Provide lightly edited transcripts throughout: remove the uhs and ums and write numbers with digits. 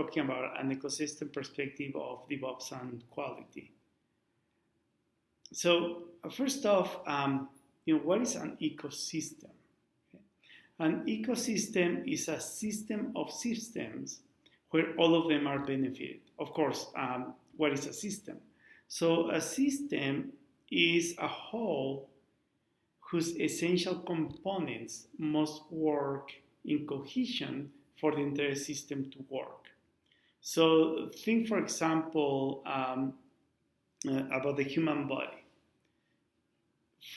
talking about an ecosystem perspective of DevOps and quality. So first off, what is an ecosystem? Okay. An ecosystem is a system of systems where all of them are benefited. Of course, what is a system? So a system is a whole whose essential components must work in cohesion for the entire system to work. So think, for example, about the human body.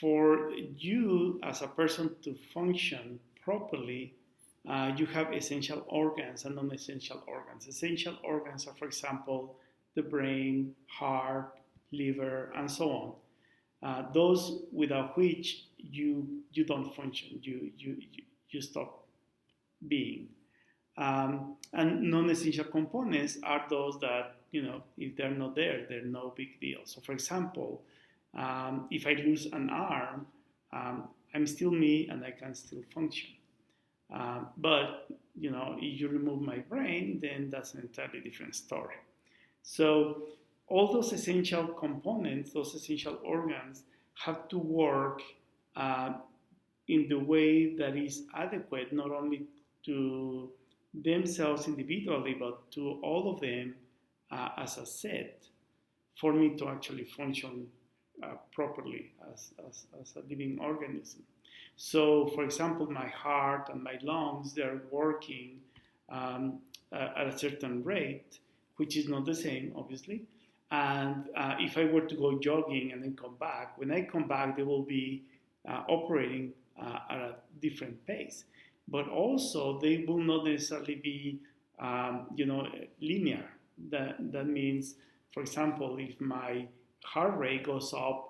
For you as a person to function properly, you have essential organs and non-essential organs. Essential organs are, for example, the brain, heart, liver, and so on. Those without which you don't function, you stop being. And non-essential components are those that, if they're not there, they're no big deal. So for example, if I lose an arm, I'm still me and I can still function. But, if you remove my brain, then that's an entirely different story. So all those essential components, those essential organs, have to work in the way that is adequate, not only to themselves individually, but to all of them as a set, for me to actually function properly as a living organism. So, for example, my heart and my lungs, they're working at a certain rate, which is not the same, obviously. And if I were to go jogging and then come back, when I come back, they will be operating at a different pace. But also, they will not necessarily be, linear. That means, for example, if my heart rate goes up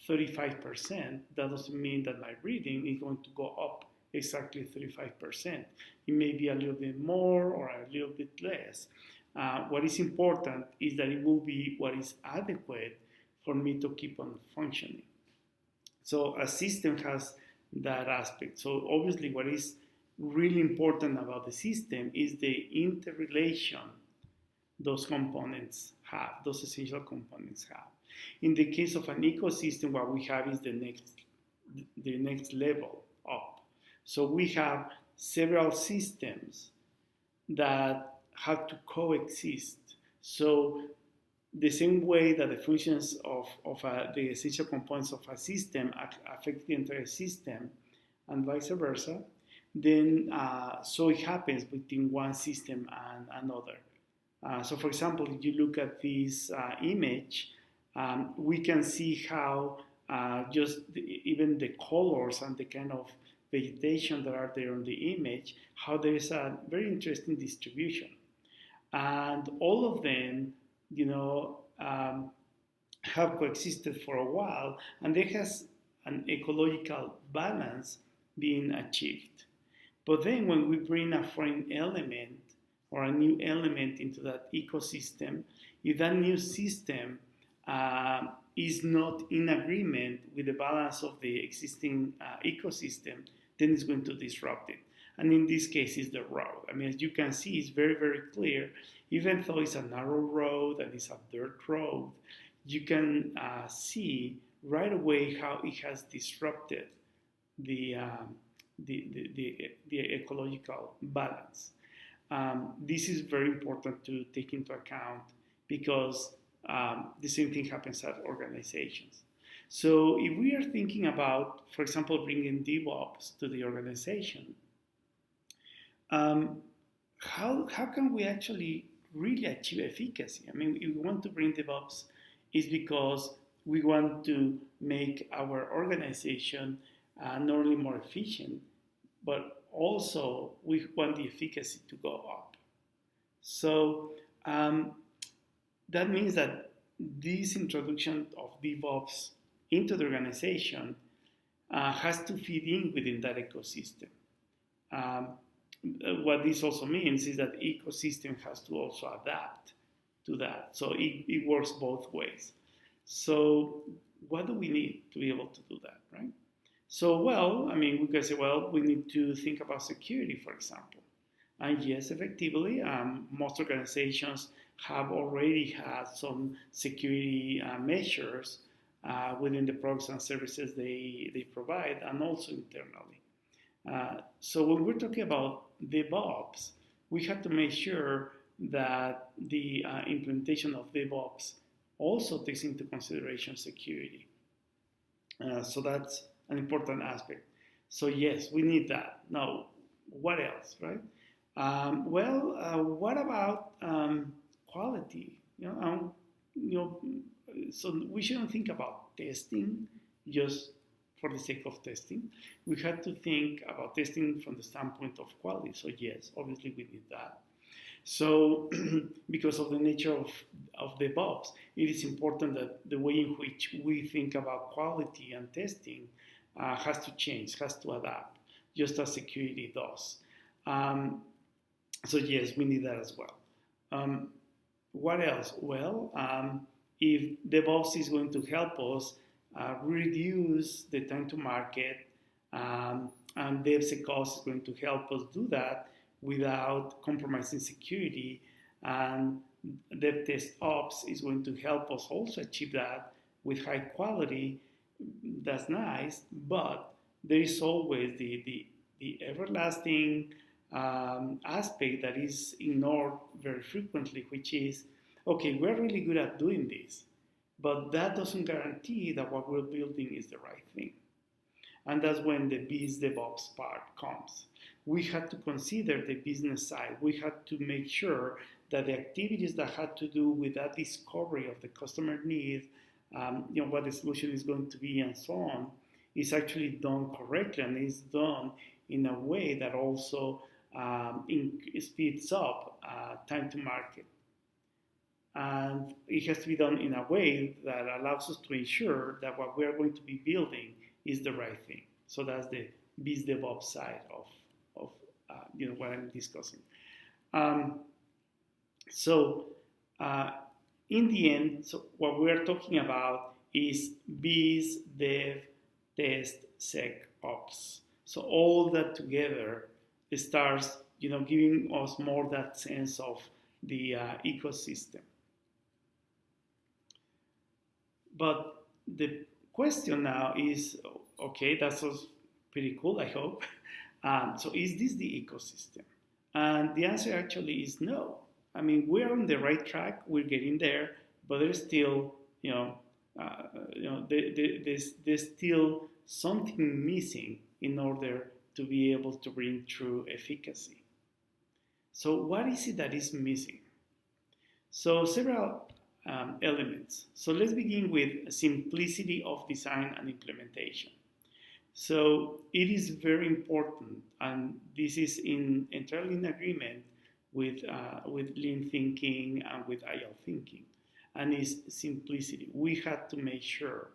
35%, that doesn't mean that my breathing is going to go up exactly 35%. It may be a little bit more or a little bit less. What is important is that it will be what is adequate for me to keep on functioning. So a system has that aspect. So obviously what is really important about the system is the interrelation those components have, those essential components have. In the case of an ecosystem, what we have is the next level up. So we have several systems that have to coexist. So the same way that the functions of the essential components of a system affect the entire system and vice versa, then so it happens between one system and another. So for example, if you look at this image, we can see how even the colors and the kind of vegetation that are there on the image, how there is a very interesting distribution. And all of them, have coexisted for a while, and there has an ecological balance being achieved. But then when we bring a foreign element or a new element into that ecosystem, if that new system is not in agreement with the balance of the existing ecosystem, then it's going to disrupt it. And in this case, it's the road. I mean, as you can see, it's very, very clear. Even though it's a narrow road and it's a dirt road, you can see right away how it has disrupted the ecological balance. This is very important to take into account because the same thing happens at organizations. So if we are thinking about, for example, bringing DevOps to the organization, how can we actually really achieve efficacy? I mean, if we want to bring DevOps, it's because we want to make our organization not only more efficient, but also we want the efficacy to go up. So that means that this introduction of DevOps into the organization has to fit in within that ecosystem. What this also means is that the ecosystem has to also adapt to that. So it works both ways. So what do we need to be able to do that, right? So, well, I mean, we can say, well, we need to think about security, for example. And yes, effectively, most organizations have already had some security measures within the products and services they provide, and also internally. So when we're talking about DevOps, we have to make sure that the implementation of DevOps also takes into consideration security. So that's an important aspect. So yes, we need that. Now, what else, right? What about quality? You know, so we shouldn't think about testing just for the sake of testing. We have to think about testing from the standpoint of quality. So yes, obviously we need that. So because of the nature of DevOps, it is important that the way in which we think about quality and testing has to change, has to adapt, just as security does. So yes, we need that as well. What else? Well, if DevOps is going to help us reduce the time to market, and DevSecOps is going to help us do that without compromising security, and DevTestOps is going to help us also achieve that with high quality. That's nice, but there is always the everlasting aspect that is ignored very frequently, which is, okay, we're really good at doing this, but that doesn't guarantee that what we're building is the right thing. And that's when the biz DevOps part comes. We had to consider the business side. We had to make sure that the activities that had to do with that discovery of the customer need, what the solution is going to be and so on, is actually done correctly and is done in a way that also speeds up time to market. And it has to be done in a way that allows us to ensure that what we are going to be building is the right thing. So that's the biz DevOps side of what I'm discussing. In the end, so what we're talking about is biz dev test sec ops. So all that together starts, giving us more that sense of the ecosystem. But the question now is, okay, that's pretty cool, I hope. So is this the ecosystem? And the answer actually is no. I mean, we're on the right track, we're getting there, but there's still, there's still something missing in order to be able to bring true efficacy. So what is it that is missing? So several elements. So let's begin with simplicity of design and implementation. So it is very important, and this is entirely in agreement with lean thinking and with agile thinking, and is simplicity. We had to make sure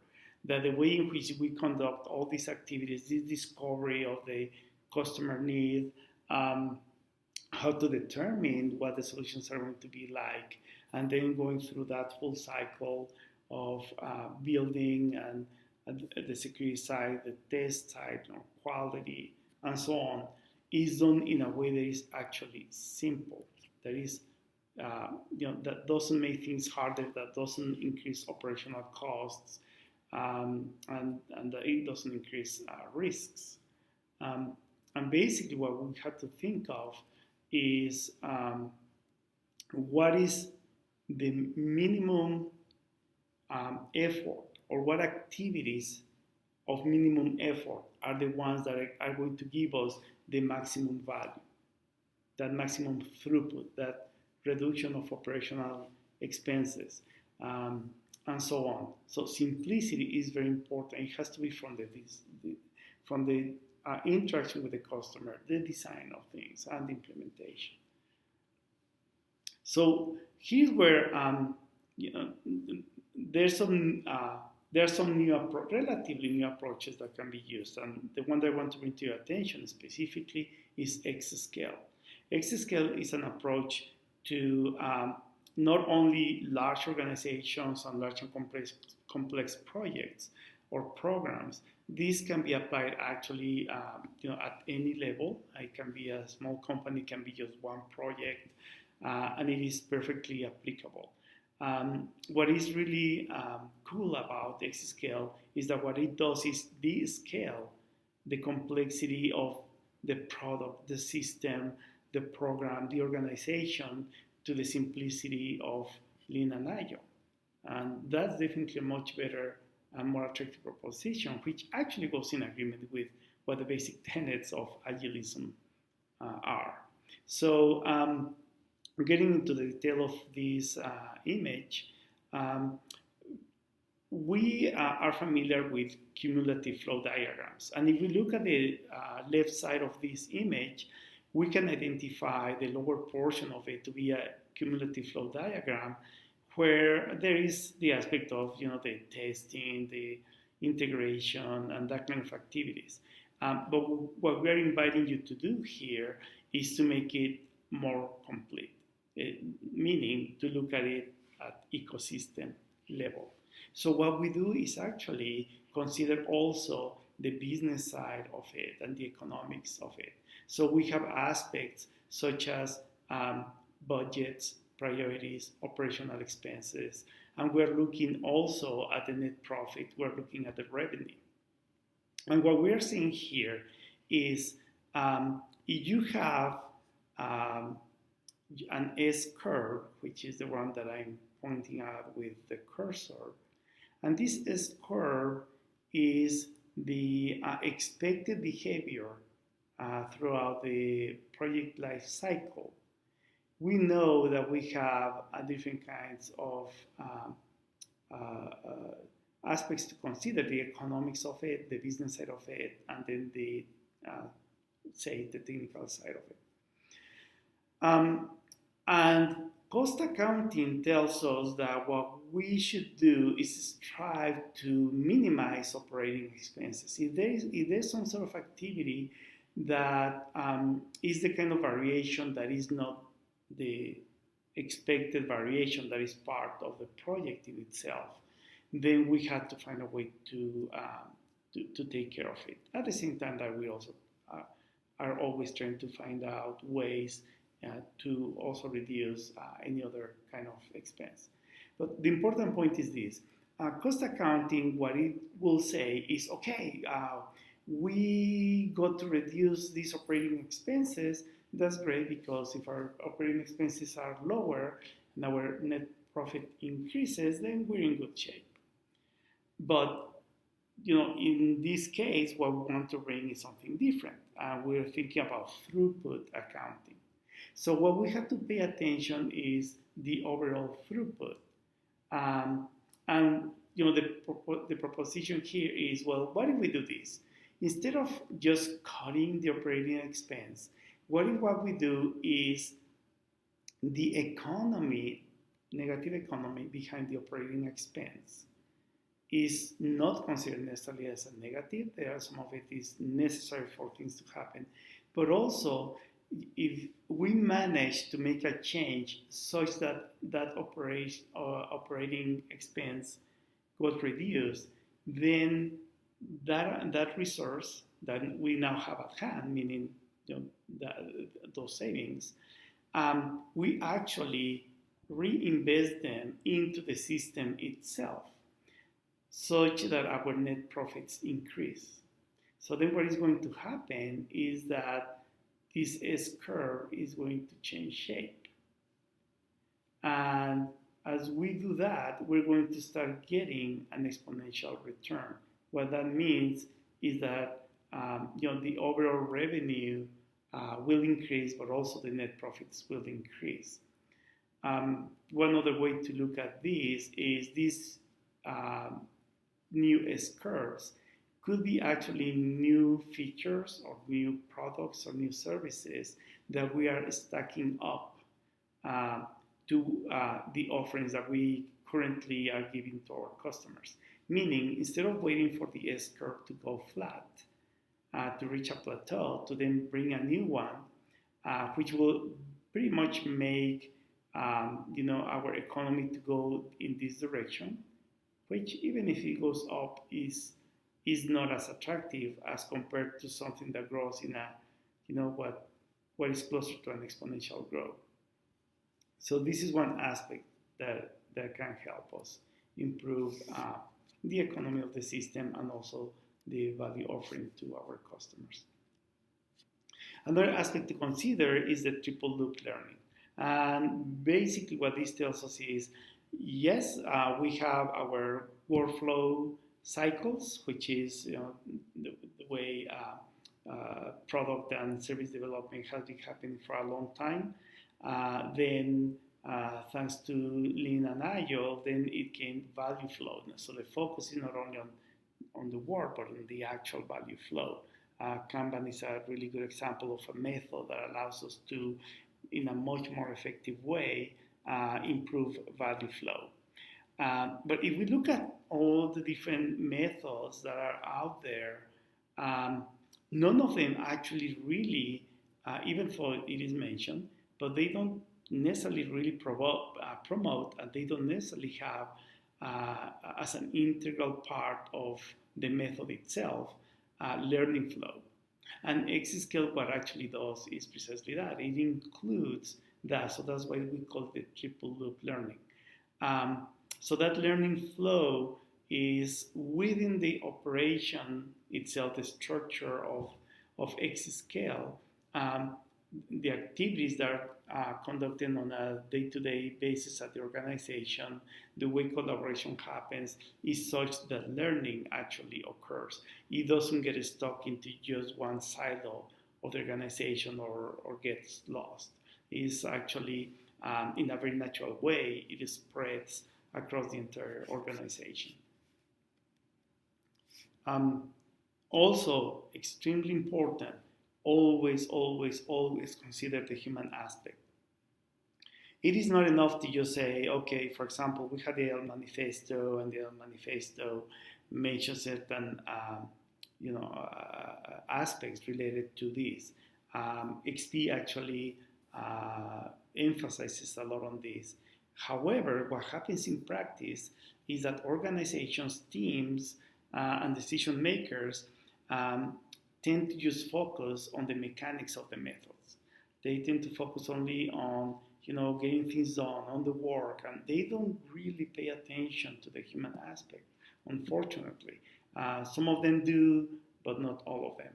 that the way in which we conduct all these activities, this discovery of the customer need, how to determine what the solutions are going to be like, and then going through that full cycle of building and the security side, the test side, quality, and so on, is done in a way that is actually simple. That is, that doesn't make things harder, that doesn't increase operational costs, and that it doesn't increase risks. And basically, what we have to think of is what is the minimum effort, or what activities of minimum effort are the ones that are going to give us the maximum value, that maximum throughput, that reduction of operational expenses, and so on. So simplicity is very important. It has to be from the interaction with the customer, the design of things, and the implementation. So here's where there are some relatively new approaches that can be used, and the one that I want to bring to your attention specifically is Xscale. Xscale is an approach to not only large organizations and large and complex projects or programs, This can be applied actually, at any level. It can be a small company, can be just one project, and it is perfectly applicable. What is really cool about Xscale is that what it does is de-scale the complexity of the product, the system, the program, the organization to the simplicity of Lean and Agile. And that's definitely a much better and more attractive proposition, which actually goes in agreement with what the basic tenets of agilism are. So getting into the detail of this image, we are familiar with cumulative flow diagrams. And if we look at the left side of this image, we can identify the lower portion of it to be a cumulative flow diagram where there is the aspect of the testing, the integration, and that kind of activities. But what we are inviting you to do here is to make it more complete, meaning to look at it at ecosystem level. So what we do is actually consider also the business side of it and the economics of it. So we have aspects such as budgets, priorities, operational expenses, and we're looking also at the net profit, we're looking at the revenue. And what we're seeing here is if you have an S-curve, which is the one that I'm pointing out with the cursor, and this S-curve is the expected behavior throughout the project life cycle. We know that we have different kinds of aspects to consider: the economics of it, the business side of it, and then the technical side of it. And cost accounting tells us that what we should do is strive to minimize operating expenses. If there's some sort of activity that is the kind of variation that is not the expected variation that is part of the project in itself, then we have to find a way to take care of it. At the same time that we also are always trying to find out ways to also reduce any other kind of expense. But the important point is this. Cost accounting, what it will say is, okay, we got to reduce these operating expenses. That's great, because if our operating expenses are lower and our net profit increases, then we're in good shape. But in this case, what we want to bring is something different. We're thinking about throughput accounting. So what we have to pay attention is the overall throughput. And the proposition here is, well, what if we do this? Instead of just cutting the operating expense, what we do is the economy, negative economy behind the operating expense is not considered necessarily as a negative. Some of it is necessary for things to happen. But also, if we manage to make a change such that operating expense got reduced, then that resource that we now have at hand, meaning those savings, we actually reinvest them into the system itself, such that our net profits increase. So then what is going to happen is that this S-curve is going to change shape. And as we do that, we're going to start getting an exponential return. What that means is that the overall revenue will increase, but also the net profits will increase. One other way to look at this is these new S-curves could be actually new features or new products or new services that we are stacking up to the offerings that we currently are giving to our customers. Meaning, instead of waiting for the S-curve to go flat, to reach a plateau, to then bring a new one, which will pretty much make our economy to go in this direction, which even if it goes up is is not as attractive as compared to something that grows in a, what is closer to an exponential growth. So this is one aspect that can help us improve the economy of the system and also the value offering to our customers. Another aspect to consider is the triple loop learning. And basically what this tells us is, yes, we have our workflow cycles, which is the way product and service development has been happening for a long time. Then thanks to Lean and Agile, then it came value flow. So the focus is not only on the work, but on the actual value flow. Kanban is a really good example of a method that allows us to, in a much more effective way, improve value flow. But if we look at all the different methods that are out there, none of them actually really, even though it is mentioned, but they don't necessarily really promote and they don't necessarily have as an integral part of the method itself, learning flow. And Xscale, what actually does is precisely that. It includes that, so that's why we call it triple loop learning. So that learning flow is within the operation itself, the structure of Xscale, the activities that are conducted on a day-to-day basis at the organization, the way collaboration happens is such that learning actually occurs. It doesn't get stuck into just one silo of the organization or gets lost. It's actually, in a very natural way, it spreads across the entire organization. Also, extremely important, always consider the human aspect. It is not enough to just say, okay, for example, we had the L manifesto, and the L manifesto mentions certain, aspects related to this. XP actually emphasizes a lot on this. However, what happens in practice is that organizations, teams, and decision makers tend to just focus on the mechanics of the methods. They tend to focus only on, getting things done, on the work, and they don't really pay attention to the human aspect, unfortunately. Some of them do, but not all of them.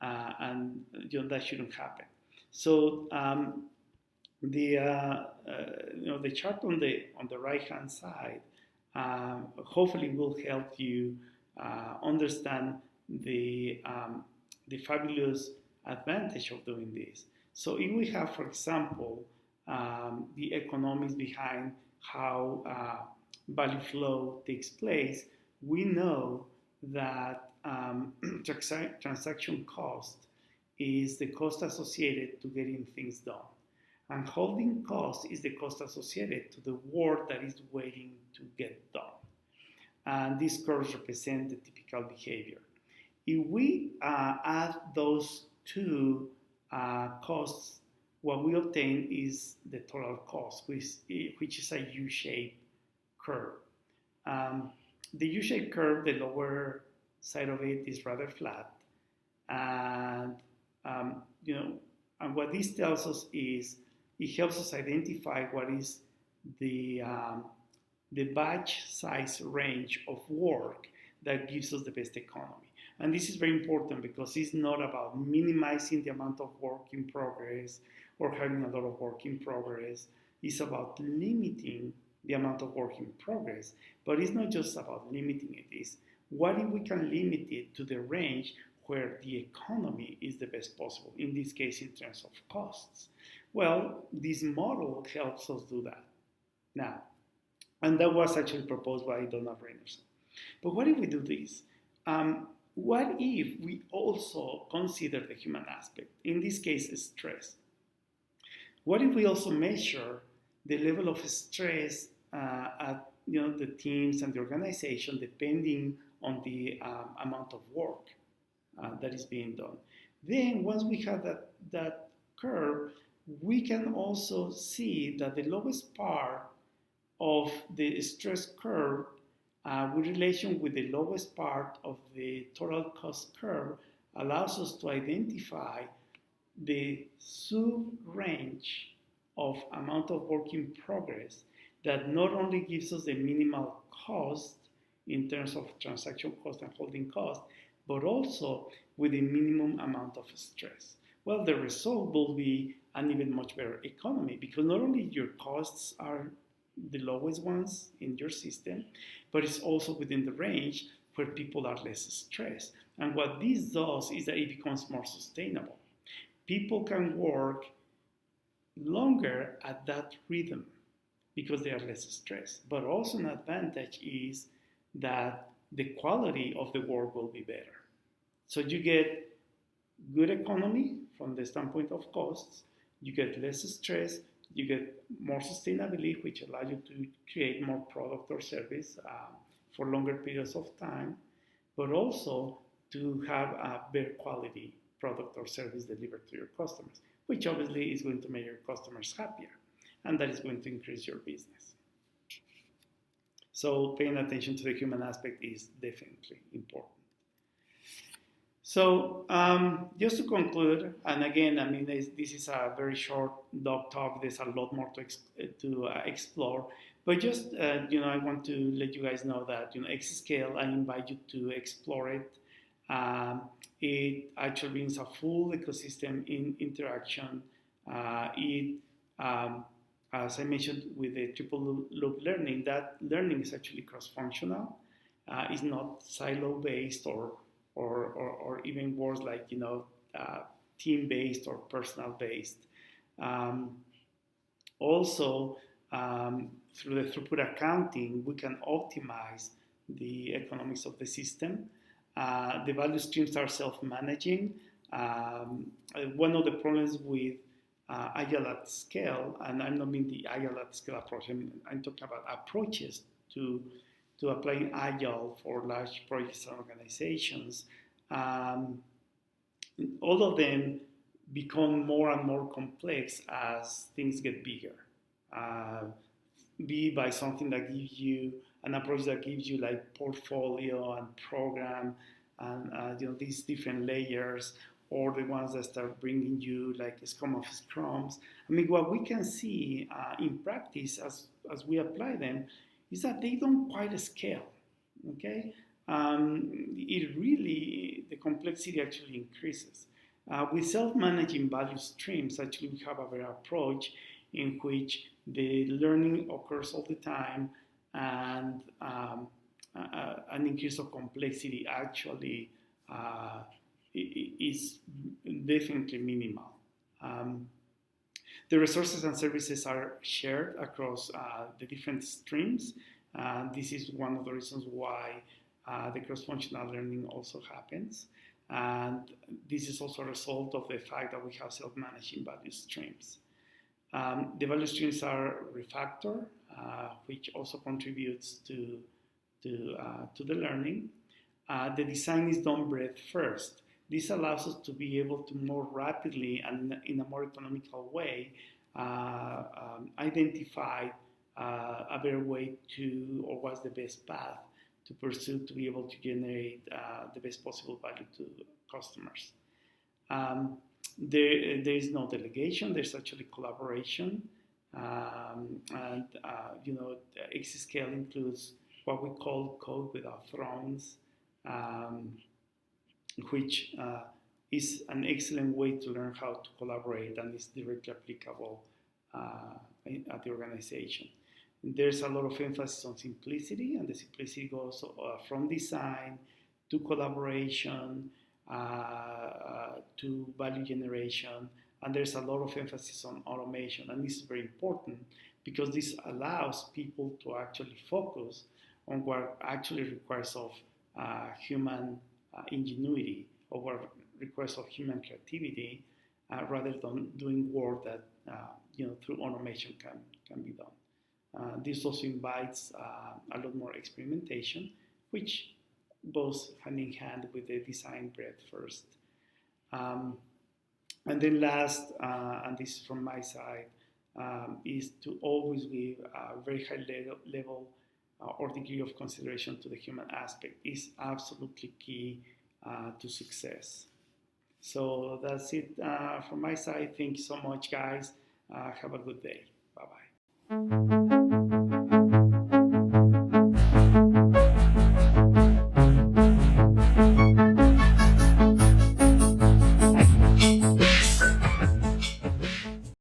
And that shouldn't happen. So the chart on the right-hand side hopefully will help you understand the fabulous advantage of doing this. So if we have, for example, the economics behind how value flow takes place, we know that transaction cost is the cost associated to getting things done. And holding cost is the cost associated to the work that is waiting to get done. And these curves represent the typical behavior. If we add those two costs, what we obtain is the total cost, which is a U-shaped curve. The U-shaped curve, the lower side of it is rather flat, and and what this tells us is it helps us identify what is the batch size range of work that gives us the best economy. And this is very important because it's not about minimizing the amount of work in progress or having a lot of work in progress. It's about limiting the amount of work in progress. But it's not just about limiting it. It's what if we can limit it to the range where the economy is the best possible, in this case in terms of costs. Well, this model helps us do that. Now, and that was actually proposed by Donna Brennerson. But what if we do this? What if we also consider the human aspect? In this case, stress. What if we also measure the level of stress at the teams and the organization, depending on the amount of work that is being done? Then, once we have that curve, we can also see that the lowest part of the stress curve with relation with the lowest part of the total cost curve allows us to identify the sub-range of amount of work in progress that not only gives us the minimal cost in terms of transaction cost and holding cost, but also with the minimum amount of stress. Well, the result will be an even much better economy because not only your costs are the lowest ones in your system, but it's also within the range where people are less stressed. And what this does is that it becomes more sustainable. People can work longer at that rhythm because they are less stressed. But also an advantage is that the quality of the work will be better. So you get good economy from the standpoint of costs, you get less stress, you get more sustainability, which allows you to create more product or service for longer periods of time, but also to have a better quality product or service delivered to your customers, which obviously is going to make your customers happier, and that is going to increase your business. So paying attention to the human aspect is definitely important. So just to conclude, and again, I mean, this is a very short doc talk. There's a lot more to explore, but just I want to let you guys know that Xscale, I invite you to explore it. It actually brings a full ecosystem in interaction. As I mentioned with the triple loop learning, that learning is actually cross-functional. It's not silo-based or even worse like team-based or personal-based. Also, through the throughput accounting, we can optimize the economics of the system. The value streams are self-managing. One of the problems with Agile at scale, and I'm not meaning the Agile at scale approach, I'm talking about approaches to applying Agile for large projects and organizations. All of them become more and more complex as things get bigger. Be by something that gives you an approach that gives you like portfolio and program and these different layers, or the ones that start bringing you like a scrum of scrums. I mean, what we can see in practice as we apply them is that they don't quite scale, okay? The complexity actually increases. With self-managing value streams, actually we have a better approach in which the learning occurs all the time and an increase of complexity actually is definitely minimal. The resources and services are shared across the different streams. This is one of the reasons why the cross-functional learning also happens. And this is also a result of the fact that we have self-managing value streams. The value streams are refactor, which also contributes to the learning. The design is done breadth first. This allows us to be able to more rapidly and in a more economical way identify a better way to, or what's the best path to pursue to be able to generate the best possible value to customers. There is no delegation, there's actually collaboration. Xscale includes what we call code without thrones, which is an excellent way to learn how to collaborate and is directly applicable at the organization. There's a lot of emphasis on simplicity, and the simplicity goes from design to collaboration to value generation, and there's a lot of emphasis on automation, and this is very important because this allows people to actually focus on what actually requires of human ingenuity or what requires of human creativity rather than doing work that through automation can be done. This also invites a lot more experimentation, which goes hand in hand with the design breadth first. And then last, and this is from my side, is to always give a very high level or degree of consideration to the human aspect is absolutely key to success. So that's it from my side. Thank you so much, guys. Have a good day. Bye-bye.